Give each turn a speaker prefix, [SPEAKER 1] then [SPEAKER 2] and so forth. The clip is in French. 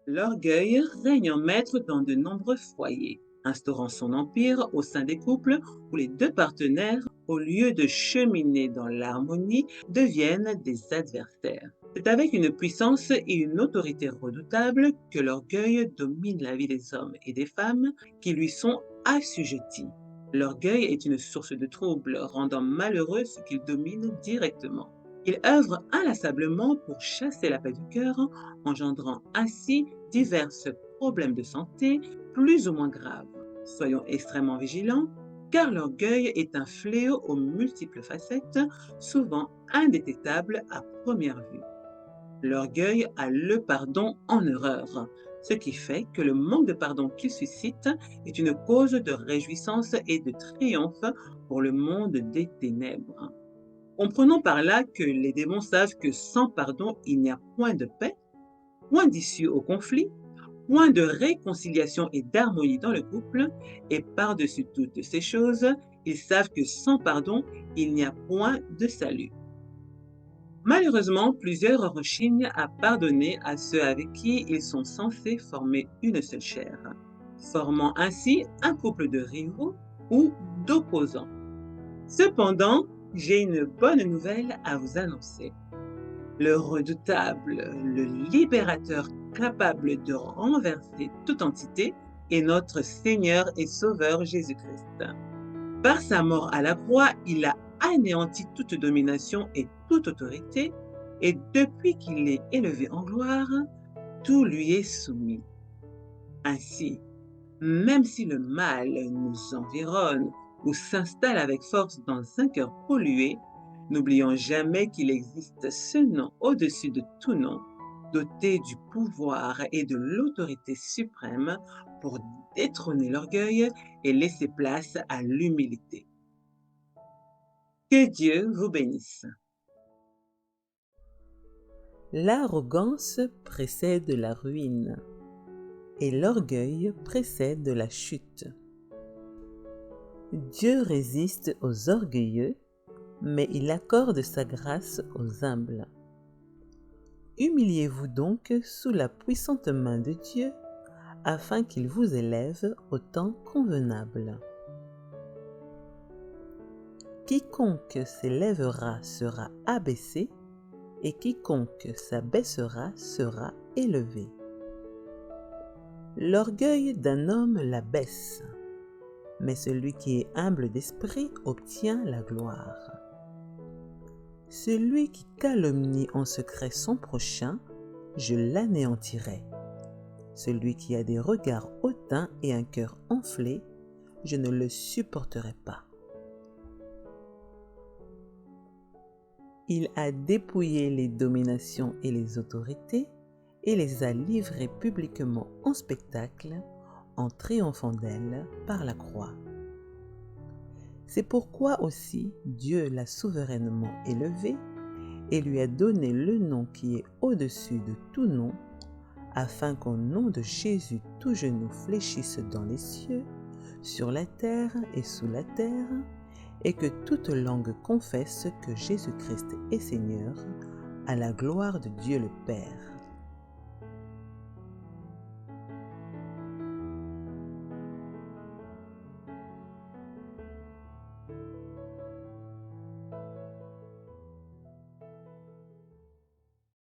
[SPEAKER 1] L'orgueil règne en maître dans de nombreux foyers, instaurant son empire au sein des couples où les deux partenaires, au lieu de cheminer dans l'harmonie, deviennent des adversaires. C'est avec une puissance et une autorité redoutables que l'orgueil domine la vie des hommes et des femmes qui lui sont assujettis. L'orgueil est une source de troubles, rendant malheureux ceux qu'il domine directement. Il œuvre inlassablement pour chasser la paix du cœur, engendrant ainsi divers problèmes de santé plus ou moins graves. Soyons extrêmement vigilants, car l'orgueil est un fléau aux multiples facettes, souvent indétectables à première vue. L'orgueil a le pardon en horreur, ce qui fait que le manque de pardon qu'il suscite est une cause de réjouissance et de triomphe pour le monde des ténèbres. Comprenons par là que les démons savent que sans pardon, il n'y a point de paix, point d'issue au conflit, point de réconciliation et d'harmonie dans le couple, et par-dessus toutes ces choses, ils savent que sans pardon, il n'y a point de salut. Malheureusement, plusieurs rechignent à pardonner à ceux avec qui ils sont censés former une seule chair, formant ainsi un couple de rivaux ou d'opposants. Cependant, j'ai une bonne nouvelle à vous annoncer. Le redoutable, le libérateur capable de renverser toute entité est notre Seigneur et Sauveur Jésus-Christ. Par sa mort à la croix, il a anéanti toute domination et toute autorité, et depuis qu'il est élevé en gloire, tout lui est soumis. Ainsi, même si le mal nous environne ou s'installe avec force dans un cœur pollué, n'oublions jamais qu'il existe ce nom au-dessus de tout nom, doté du pouvoir et de l'autorité suprême pour détrôner l'orgueil et laisser place à l'humilité. Que Dieu vous bénisse.
[SPEAKER 2] L'arrogance précède la ruine et l'orgueil précède la chute. Dieu résiste aux orgueilleux, mais il accorde sa grâce aux humbles. Humiliez-vous donc sous la puissante main de Dieu, afin qu'il vous élève au temps convenable. Quiconque s'élèvera sera abaissé, et quiconque s'abaissera sera élevé. L'orgueil d'un homme l'abaisse, mais celui qui est humble d'esprit obtient la gloire. Celui qui calomnie en secret son prochain, je l'anéantirai. Celui qui a des regards hautains et un cœur enflé, je ne le supporterai pas. Il a dépouillé les dominations et les autorités et les a livrées publiquement en spectacle en triomphant d'elles par la croix. C'est pourquoi aussi Dieu l'a souverainement élevé et lui a donné le nom qui est au-dessus de tout nom, afin qu'au nom de Jésus tout genou fléchisse dans les cieux, sur la terre et sous la terre, et que toute langue confesse que Jésus-Christ est Seigneur, à la gloire de Dieu le Père.